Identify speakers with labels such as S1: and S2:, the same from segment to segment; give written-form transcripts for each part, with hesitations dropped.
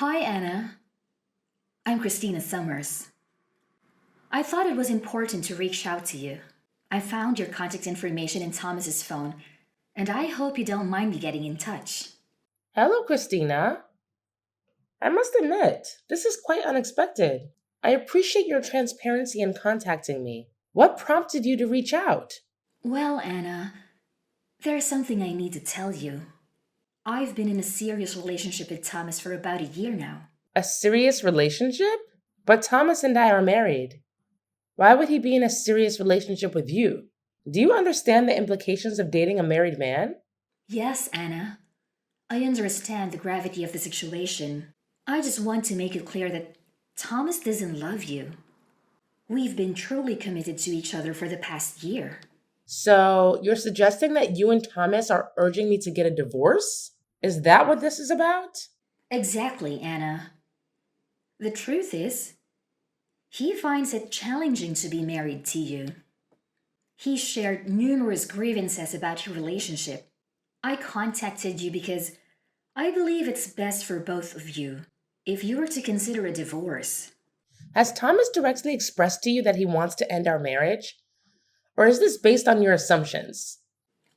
S1: Hi, Anna. I'm Christina Summers. I thought it was important to reach out to you. I found your contact information in Thomas's phone, and I hope you don't mind me getting in touch.
S2: Hello, Christina. I must admit, this is quite unexpected. I appreciate your transparency in contacting me. What prompted you to reach out?
S1: Well, Anna, there's something I need to tell you. I've been in a serious relationship with Thomas for about a year now.
S2: A serious relationship? But Thomas and I are married. Why would he be in a serious relationship with you? Do you understand the implications of dating a married man?
S1: Yes, Anna, I understand the gravity of the situation. I just want to make it clear that Thomas doesn't love you. We've been truly committed to each other for the past year.
S2: So, you're suggesting that you and Thomas are urging me to get a divorce? Is that what this is about?
S1: Exactly, Anna. The truth is, he finds it challenging to be married to you. He shared numerous grievances about your relationship. I contacted you because I believe it's best for both of you if you were to consider a divorce.
S2: Has Thomas directly expressed to you that he wants to end our marriage? Or is this based on your assumptions?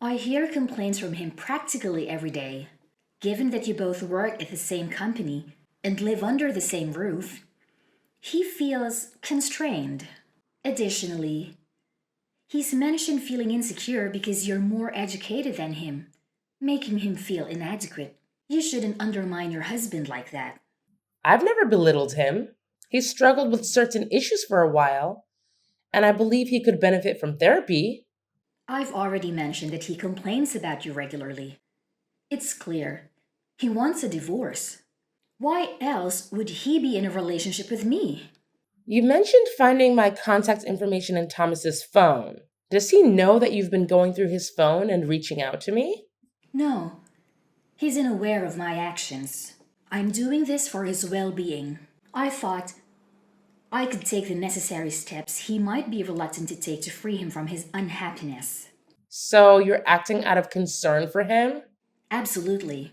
S1: I hear complaints from him practically every day. Given that you both work at the same company and live under the same roof, he feels constrained. Additionally, he's mentioned feeling insecure because you're more educated than him, making him feel inadequate. You shouldn't undermine your husband like that.
S2: I've never belittled him. He struggled with certain issues for a while, and I believe he could benefit from therapy.
S1: I've already mentioned that he complains about you regularly. It's clear he wants a divorce. Why else would he be in a relationship with me?
S2: You mentioned finding my contact information in Thomas's phone. Does he know that you've been going through his phone and reaching out to me?
S1: No, he's unaware of my actions. I'm doing this for his well being. I thought I could take the necessary steps he might be reluctant to take to free him from his unhappiness.
S2: So you're acting out of concern for him?
S1: Absolutely.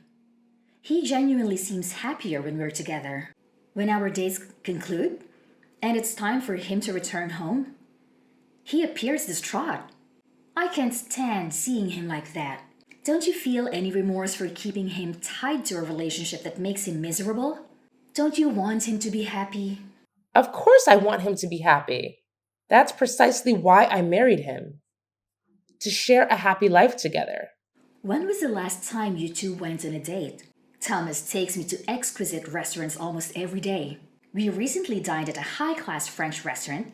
S1: He genuinely seems happier when we're together. When our days conclude and it's time for him to return home, he appears distraught. I can't stand seeing him like that. Don't you feel any remorse for keeping him tied to a relationship that makes him miserable? Don't you want him to be happy?
S2: Of course, I want him to be happy. That's precisely why I married him, to share a happy life together.
S1: When was the last time you two went on a date? Thomas takes me to exquisite restaurants almost every day. We recently dined at a high class French restaurant,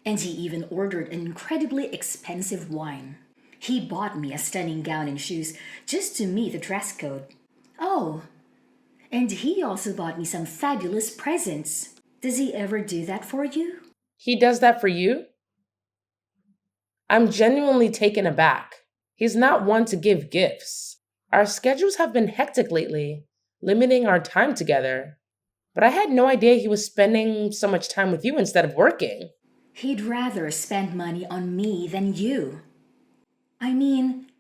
S1: and he even ordered an incredibly expensive wine. He bought me a stunning gown and shoes just to meet the dress code. Oh, and he also bought me some fabulous presents. Does he ever do that for you?
S2: He does that for you? I'm genuinely taken aback. He's not one to give gifts. Our schedules have been hectic lately, limiting our time together. But I had no idea he was spending so much time with you instead of working.
S1: He'd rather spend money on me than you. I mean,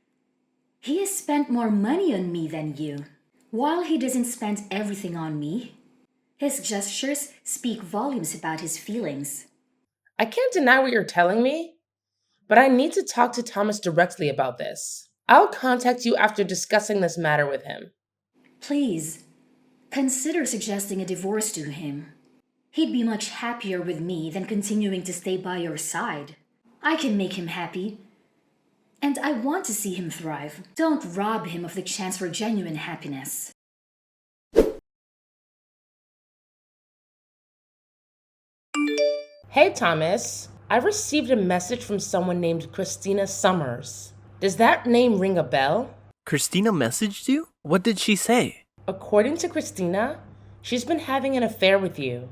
S1: he has spent more money on me than you. While he doesn't spend everything on me, his gestures speak volumes about his feelings.
S2: I can't deny what you're telling me, but I need to talk to Thomas directly about this. I'll contact you after discussing this matter with him.
S1: Please, consider suggesting a divorce to him. He'd be much happier with me than continuing to stay by your side. I can make him happy, and I want to see him thrive. Don't rob him of the chance for genuine happiness.
S2: Hey, Thomas. I received a message from someone named Christina Summers. Does that name ring a bell?
S3: Christina messaged you? What did she say?
S2: According to Christina, she's been having an affair with you,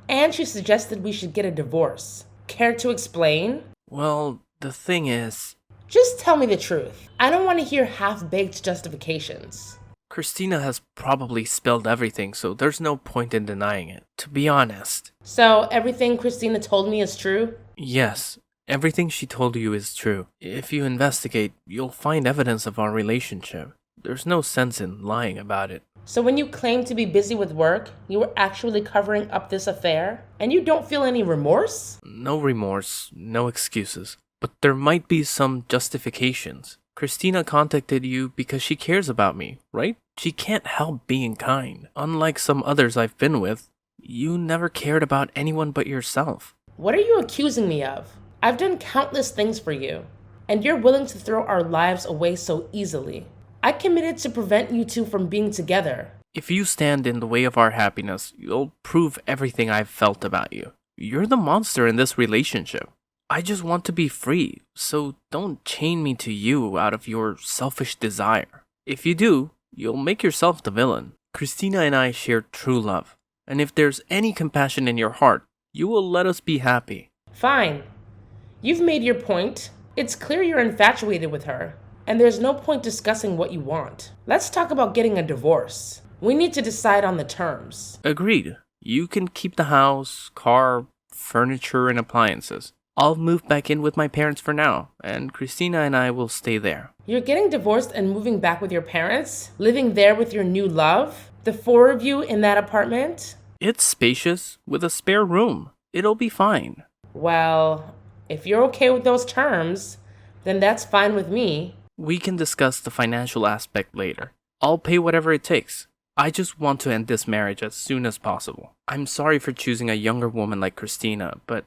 S2: and she suggested we should get a divorce. Care to explain?
S3: Well, the thing is,
S2: Just tell me the truth. I don't want to hear half-baked justifications.
S3: Christina has probably spilled everything, so there's no point in denying it. To be honest,
S2: So, everything Christina told me is true?
S3: yes, everything she told you is true. If you investigate, you'll find evidence of our relationship. there's no sense in lying about it.
S2: So when you claim to be busy with work, you were actually covering up this affair? And you don't feel any remorse?
S3: No remorse, no excuses. But there might be some justifications. Christina contacted you because she cares about me, right? She can't help being kind. Unlike some others I've been with, you never cared about anyone but yourself.
S2: What are you accusing me of? I've done countless things for you, and you're willing to throw our lives away so easily. I committed to prevent you two from being together.
S3: If you stand in the way of our happiness, you'll prove everything I've felt about you. You're the monster in this relationship. I just want to be free, so don't chain me to you out of your selfish desire. If you do, you'll make yourself the villain. Christina and I share true love, and if there's any compassion in your heart, you will let us be happy.
S2: Fine. You've made your point. It's clear you're infatuated with her, and there's no point discussing what you want. Let's talk about getting a divorce. We need to decide on the terms.
S3: Agreed. You can keep the house, car, furniture, and appliances. I'll move back in with my parents for now, and Christina and I will stay there.
S2: You're getting divorced and moving back with your parents? Living there with your new love? The four of you in that apartment?
S3: It's spacious, with a spare room. It'll be fine.
S2: Well, if you're okay with those terms, then that's fine with me.
S3: We can discuss the financial aspect later. I'll pay whatever it takes. I just want to end this marriage as soon as possible. I'm sorry for choosing a younger woman like Christina, but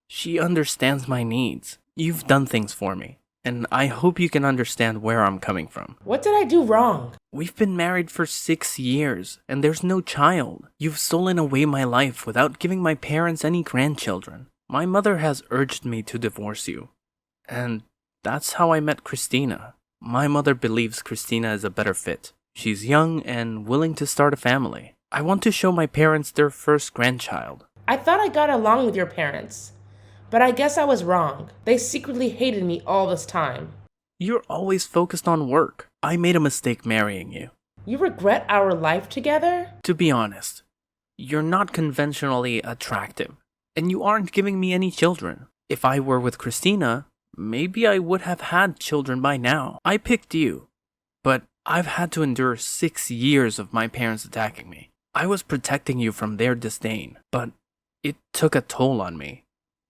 S3: she understands my needs. You've done things for me, and I hope you can understand where I'm coming from.
S2: What did I do wrong?
S3: We've been married for 6 years, and there's no child. You've stolen away my life without giving my parents any grandchildren. My mother has urged me to divorce you, and that's how I met Christina. My mother believes Christina is a better fit. She's young and willing to start a family. I want to show my parents their first grandchild.
S2: I thought I got along with your parents, but I guess I was wrong. They secretly hated me all this time.
S3: You're always focused on work. I made a mistake marrying you.
S2: You regret our life together?
S3: To be honest, you're not conventionally attractive, and you aren't giving me any children. If I were with Christina, maybe I would have had children by now. I picked you, but I've had to endure 6 years of my parents attacking me. I was protecting you from their disdain, but it took a toll on me,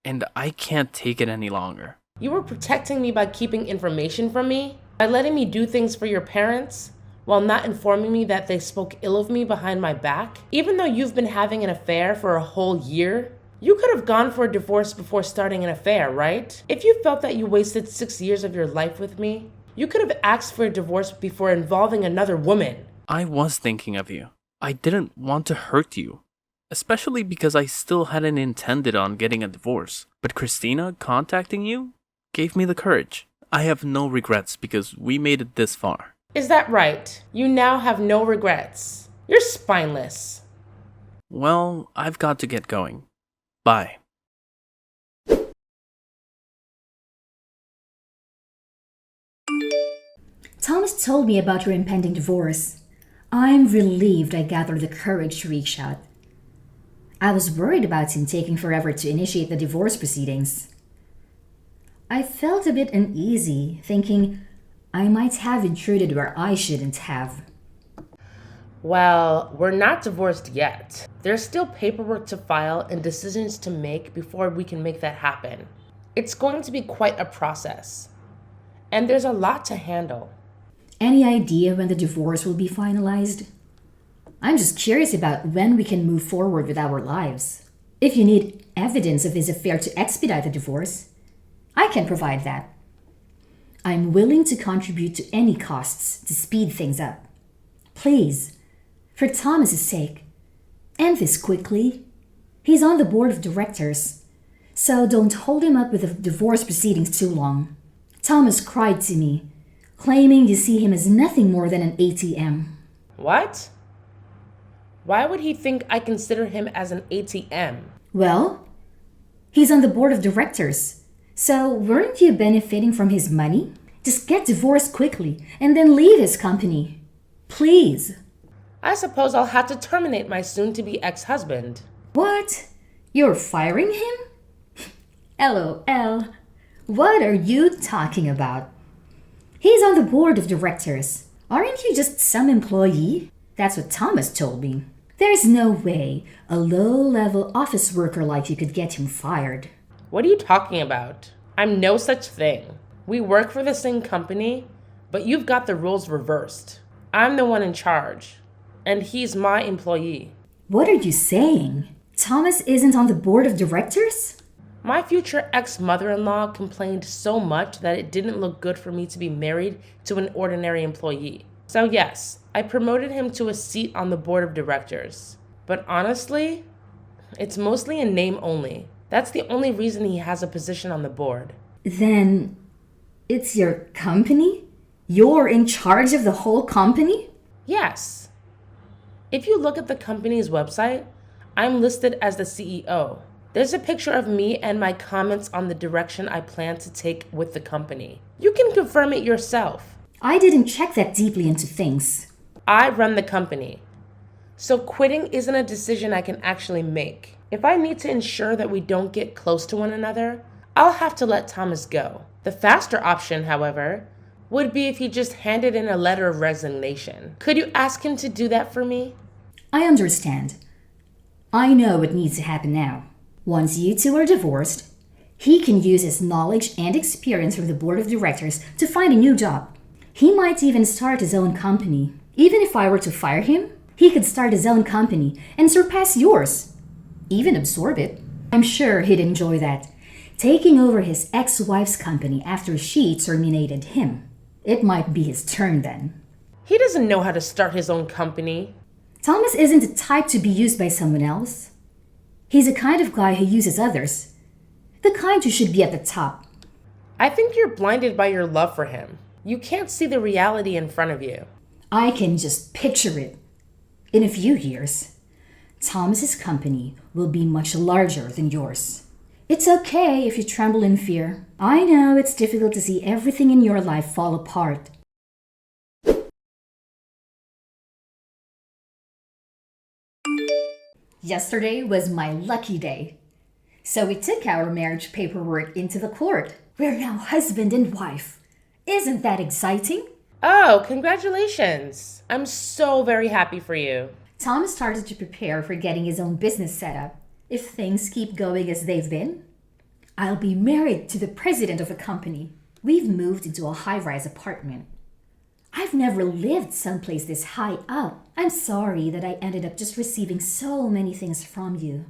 S3: and I can't take it any longer.
S2: You were protecting me by keeping information from me? By letting me do things for your parents? While not informing me that they spoke ill of me behind my back? Even though you've been having an affair for a whole year? You could have gone for a divorce before starting an affair, right? If you felt that you wasted 6 years of your life with me, you could have asked for a divorce before involving another woman.
S3: I was thinking of you. I didn't want to hurt you, especially because I still hadn't intended on getting a divorce. But Christina contacting you gave me the courage. I have no regrets because we made it this far.
S2: Is that right? You now have no regrets. You're spineless.
S3: Well, I've got to get going. Bye.
S1: Thomas told me about your impending divorce. I'm relieved I gathered the courage to reach out. I was worried about him taking forever to initiate the divorce proceedings. I felt a bit uneasy, thinking I might have intruded where I shouldn't have.
S2: Well, we're not divorced yet. There's still paperwork to file and decisions to make before we can make that happen. It's going to be quite a process, and there's a lot to handle.
S1: Any idea when the divorce will be finalized? I'm just curious about when we can move forward with our lives. If you need evidence of his affair to expedite the divorce, I can provide that. I'm willing to contribute to any costs to speed things up. Please, for Thomas's sake, end this quickly. He's on the board of directors, so don't hold him up with the divorce proceedings too long. Thomas cried to me, claiming you see him as nothing more than an ATM.
S2: What? Why would he think I consider him as an ATM?
S1: Well, he's on the board of directors, so weren't you benefiting from his money? Just get divorced quickly and then leave his company. Please.
S2: I suppose I'll have to terminate my soon-to-be ex-husband.
S1: What? You're firing him? LOL. What are you talking about? He's on the board of directors. Aren't you just some employee? That's what Thomas told me. There's no way a low-level office worker like you could get him fired.
S2: What are you talking about? I'm no such thing. We work for the same company, but you've got the roles reversed. I'm the one in charge, and he's my employee.
S1: What are you saying? Thomas isn't on the board of directors?
S2: My future ex-mother-in-law complained so much that it didn't look good for me to be married to an ordinary employee. So yes, I promoted him to a seat on the board of directors. But honestly, it's mostly in name only. That's the only reason he has a position on the board.
S1: Then it's your company? You're in charge of the whole company?
S2: Yes. If you look at the company's website, I'm listed as the CEO. There's a picture of me and my comments on the direction I plan to take with the company. You can confirm it yourself.
S1: I didn't check that deeply into things.
S2: I run the company. So quitting isn't a decision I can actually make. If I need to ensure that we don't get close to one another, I'll have to let Thomas go. The faster option, however, would be if he just handed in a letter of resignation. Could you ask him to do that for me?
S1: I understand. I know what needs to happen now. Once you two are divorced, he can use his knowledge and experience from the board of directors to find a new job. He might even start his own company. Even if I were to fire him, he could start his own company and surpass yours. Even absorb it. I'm sure he'd enjoy that. Taking over his ex-wife's company after she terminated him. It might be his turn then.
S2: He doesn't know how to start his own company.
S1: Thomas isn't the type to be used by someone else. He's the kind of guy who uses others. The kind who should be at the top.
S2: I think you're blinded by your love for him. You can't see the reality in front of you.
S1: I can just picture it. In a few years, Thomas's company will be much larger than yours. It's okay if you tremble in fear. I know it's difficult to see everything in your life fall apart. Yesterday was my lucky day. So we took our marriage paperwork into the court. We're now husband and wife. Isn't that exciting?
S2: Oh, congratulations. I'm so very happy for you.
S1: Thomas started to prepare for getting his own business set up. If things keep going as they've been, I'll be married to the president of a company. We've moved into a high-rise apartment. I've never lived someplace this high up. I'm sorry that I ended up just receiving so many things from you.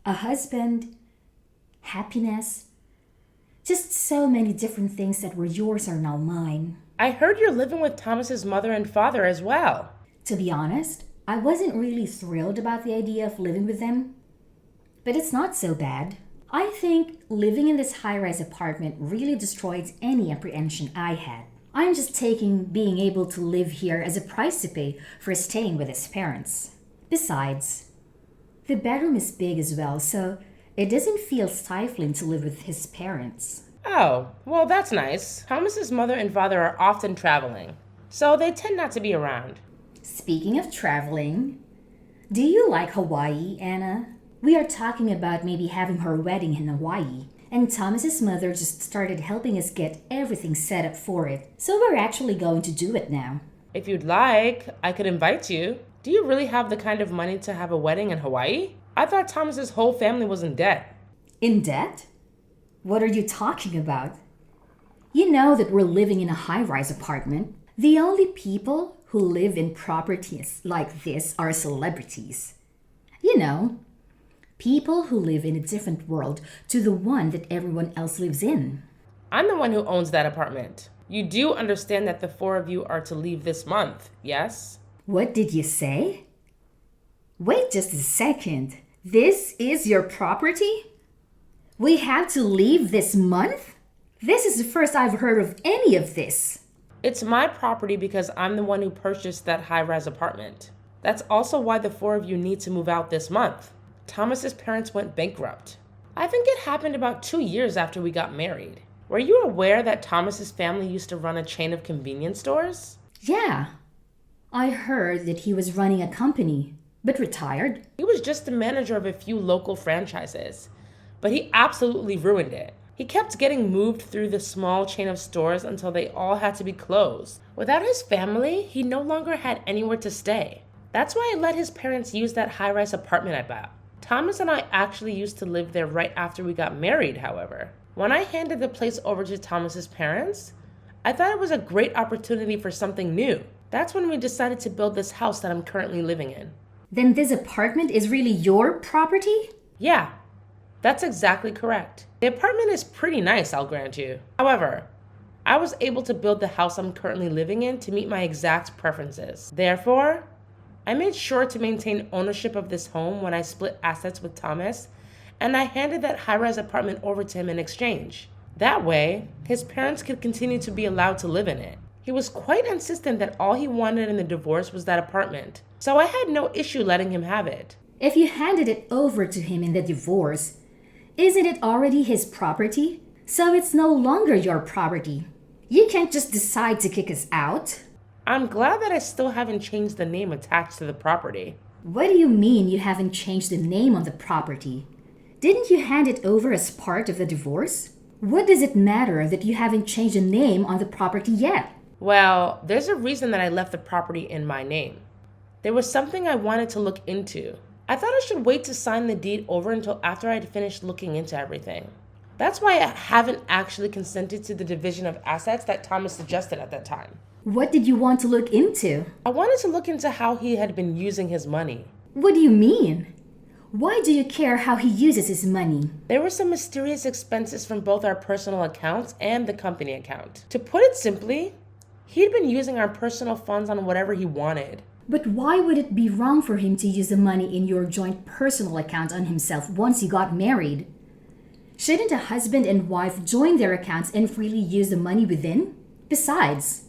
S1: A husband, happiness, just so many different things that were yours are now mine.
S2: I heard you're living with Thomas's mother and father as well.
S1: To be honest, I wasn't really thrilled about the idea of living with them. But it's not so bad. I think living in this high-rise apartment really destroyed any apprehension I had. I'm just taking being able to live here as a price to pay for staying with his parents. Besides, the bedroom is big as well, so it doesn't feel stifling to live with his parents.
S2: Oh, well, that's nice. Thomas's mother and father are often traveling, so they tend not to be around.
S1: Speaking of traveling, do you like Hawaii, Anna? We are talking about maybe having her wedding in Hawaii. And Thomas's mother just started helping us get everything set up for it. So we're actually going to do it now.
S2: If you'd like, I could invite you. Do you really have the kind of money to have a wedding in Hawaii? I thought Thomas's whole family was in debt.
S1: In debt? What are you talking about? You know that we're living in a high-rise apartment. The only people who live in properties like this are celebrities. You know, people who live in a different world to the one that everyone else lives in.
S2: I'm the one who owns that apartment. You do understand that the four of you are to leave this month, yes?
S1: What did you say? Wait just a second. This is your property? We have to leave this month? This is the first I've heard of any of this.
S2: It's my property because I'm the one who purchased that high-rise apartment. That's also why the four of you need to move out this month. Thomas's parents went bankrupt. I think it happened about 2 years after we got married. Were you aware that Thomas's family used to run a chain of convenience stores?
S1: Yeah. I heard that he was running a company, but retired.
S2: He was just the manager of a few local franchises, but he absolutely ruined it. He kept getting moved through the small chain of stores until they all had to be closed. Without his family, he no longer had anywhere to stay. That's why I let his parents use that high-rise apartment I bought. Thomas and I actually used to live there right after we got married, however. When I handed the place over to Thomas's parents, I thought it was a great opportunity for something new. That's when we decided to build this house that I'm currently living in.
S1: Then this apartment is really your property?
S2: Yeah, that's exactly correct. The apartment is pretty nice, I'll grant you. However, I was able to build the house I'm currently living in to meet my exact preferences. Therefore, I made sure to maintain ownership of this home when I split assets with Thomas, and I handed that high-rise apartment over to him in exchange. That way, his parents could continue to be allowed to live in it. He was quite insistent that all he wanted in the divorce was that apartment, so I had no issue letting him have it.
S1: If you handed it over to him in the divorce, isn't it already his property? So it's no longer your property. You can't just decide to kick us out.
S2: I'm glad that I still haven't changed the name attached to the property.
S1: What do you mean you haven't changed the name on the property? Didn't you hand it over as part of the divorce? What does it matter that you haven't changed the name on the property yet?
S2: Well, there's a reason that I left the property in my name. There was something I wanted to look into. I thought I should wait to sign the deed over until after I'd finished looking into everything. That's why I haven't actually consented to the division of assets that Thomas suggested at that time.
S1: What did you want to look into?
S2: I wanted to look into how he had been using his money.
S1: What do you mean? Why do you care how he uses his money?
S2: There were some mysterious expenses from both our personal accounts and the company account. To put it simply, he'd been using our personal funds on whatever he wanted.
S1: But why would it be wrong for him to use the money in your joint personal account on himself once you got married? Shouldn't a husband and wife join their accounts and freely use the money within? Besides,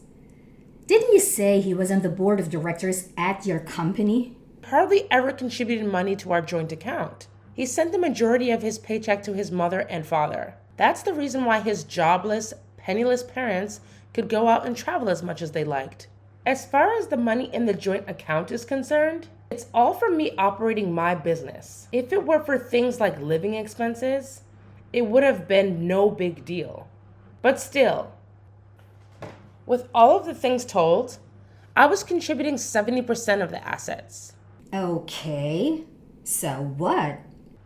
S1: didn't you say he was on the board of directors at your company?
S2: Hardly ever contributed money to our joint account. He sent the majority of his paycheck to his mother and father. That's the reason why his jobless, penniless parents could go out and travel as much as they liked. As far as the money in the joint account is concerned, it's all from me operating my business. If it were for things like living expenses, it would have been no big deal. But still, with all of the things told, I was contributing 70% of the assets.
S1: Okay, so what?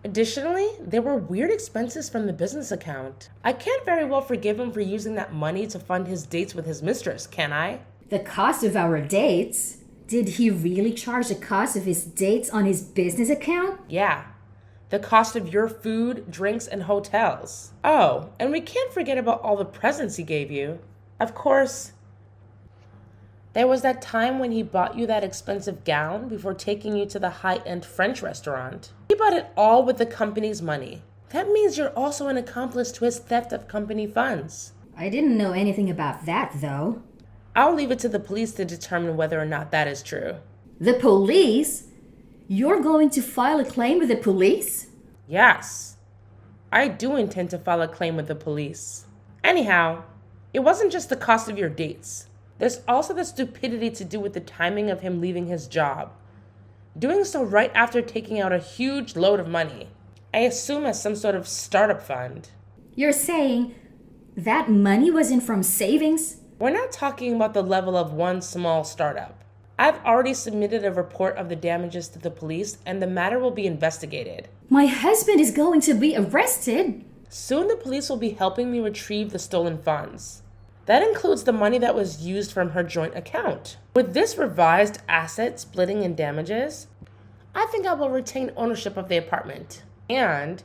S2: Additionally, there were weird expenses from the business account. I can't very well forgive him for using that money to fund his dates with his mistress, can I?
S1: The cost of our dates? Did he really charge the cost of his dates on his business account?
S2: Yeah. The cost of your food, drinks, and hotels. Oh, and we can't forget about all the presents he gave you. Of course, there was that time when he bought you that expensive gown before taking you to the high-end French restaurant. He bought it all with the company's money. That means you're also an accomplice to his theft of company funds.
S1: I didn't know anything about that, though.
S2: I'll leave it to the police to determine whether or not that is true.
S1: The police? You're going to file a claim with the police?
S2: Yes. I do intend to file a claim with the police. Anyhow, it wasn't just the cost of your dates. There's also the stupidity to do with the timing of him leaving his job. Doing so right after taking out a huge load of money. I assume as some sort of startup fund.
S1: You're saying that money wasn't from savings?
S2: We're not talking about the level of one small startup. I've already submitted a report of the damages to the police and the matter will be investigated.
S1: My husband is going to be arrested.
S2: Soon the police will be helping me retrieve the stolen funds. That includes the money that was used from her joint account. With this revised asset splitting and damages, I think I will retain ownership of the apartment. And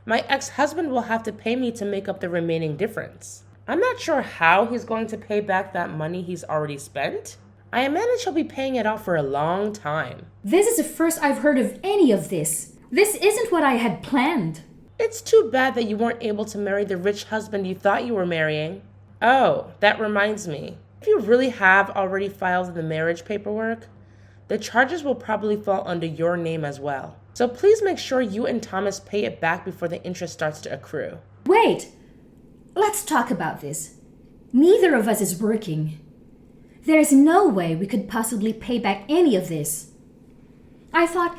S2: my ex-husband will have to pay me to make up the remaining difference. I'm not sure how he's going to pay back that money he's already spent. I imagine he'll be paying it off for a long time.
S1: This is the first I've heard of any of this. This isn't what I had planned.
S2: It's too bad that you weren't able to marry the rich husband you thought you were marrying. Oh, that reminds me. If you really have already filed the marriage paperwork, the charges will probably fall under your name as well. So please make sure you and Thomas pay it back before the interest starts to accrue.
S1: Wait! Let's talk about this. Neither of us is working. There's no way we could possibly pay back any of this. I thought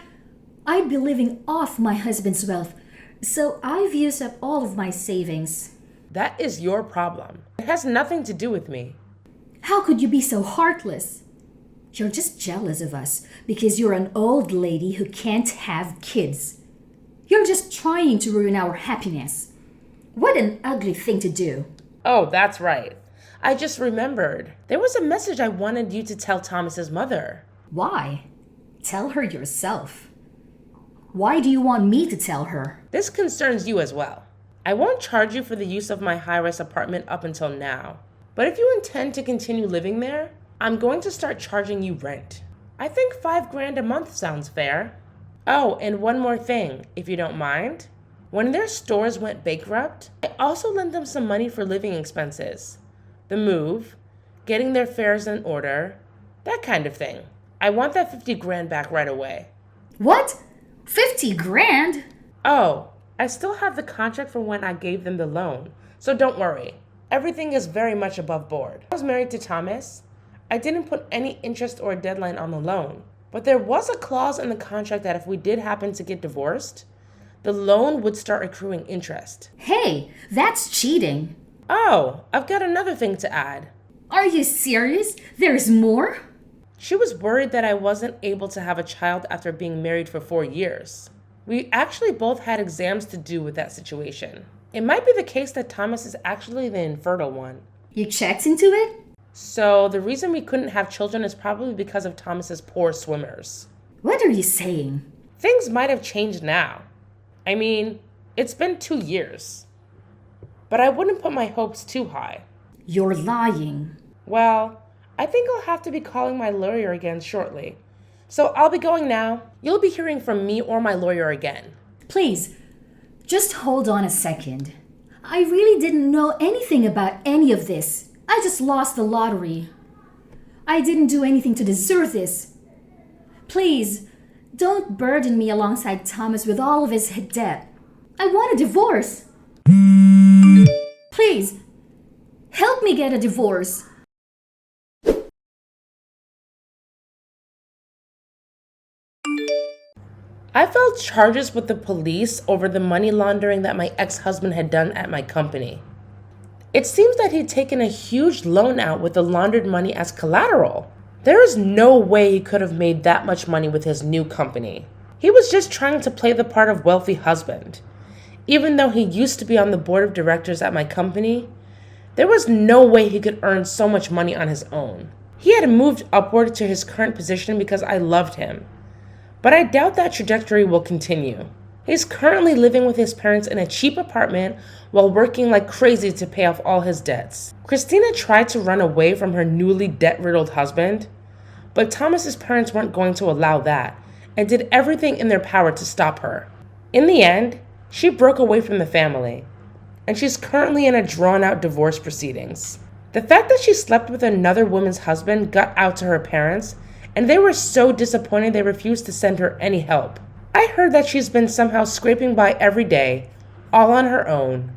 S1: I'd be living off my husband's wealth, so I've used up all of my savings.
S2: That is your problem. It has nothing to do with me.
S1: How could you be so heartless? You're just jealous of us because you're an old lady who can't have kids. You're just trying to ruin our happiness. What an ugly thing to do.
S2: Oh, that's right. I just remembered. There was a message I wanted you to tell Thomas's mother.
S1: Why? Tell her yourself. Why do you want me to tell her?
S2: This concerns you as well. I won't charge you for the use of my high-rise apartment up until now. But if you intend to continue living there, I'm going to start charging you rent. I think $5,000 a month sounds fair. Oh, and one more thing, if you don't mind. When their stores went bankrupt, I also lent them some money for living expenses. The move, getting their fares in order, that kind of thing. I want that $50,000 back right away.
S1: What? 50 grand?
S2: Oh, I still have the contract from when I gave them the loan, so don't worry. Everything is very much above board. I was married to Thomas. I didn't put any interest or deadline on the loan, but there was a clause in the contract that if we did happen to get divorced, the loan would start accruing interest.
S1: Hey, that's cheating.
S2: Oh, I've got another thing to add.
S1: Are you serious? There's more?
S2: She was worried that I wasn't able to have a child after being married for 4 years. We actually both had exams to do with that situation. It might be the case that Thomas is actually the infertile one.
S1: You checked into it?
S2: So the reason we couldn't have children is probably because of Thomas's poor swimmers.
S1: What are you saying?
S2: Things might have changed now. I mean, it's been 2 years. But I wouldn't put my hopes too high.
S1: You're lying.
S2: Well, I think I'll have to be calling my lawyer again shortly. So I'll be going now. You'll be hearing from me or my lawyer again.
S1: Please, just hold on a second. I really didn't know anything about any of this. I just lost the lottery. I didn't do anything to deserve this. Please, don't burden me alongside Thomas with all of his debt. I want a divorce. Please, help me get a divorce.
S2: I filed charges with the police over the money laundering that my ex-husband had done at my company. It seems that he'd taken a huge loan out with the laundered money as collateral. There is no way he could have made that much money with his new company. He was just trying to play the part of wealthy husband. Even though he used to be on the board of directors at my company, there was no way he could earn so much money on his own. He had moved upward to his current position because I loved him. But I doubt that trajectory will continue. He's currently living with his parents in a cheap apartment while working like crazy to pay off all his debts. Christina tried to run away from her newly debt-riddled husband, but Thomas's parents weren't going to allow that and did everything in their power to stop her. In the end, she broke away from the family, and she's currently in a drawn-out divorce proceedings. The fact that she slept with another woman's husband got out to her parents, and they were so disappointed they refused to send her any help. I heard that she's been somehow scraping by every day, all on her own.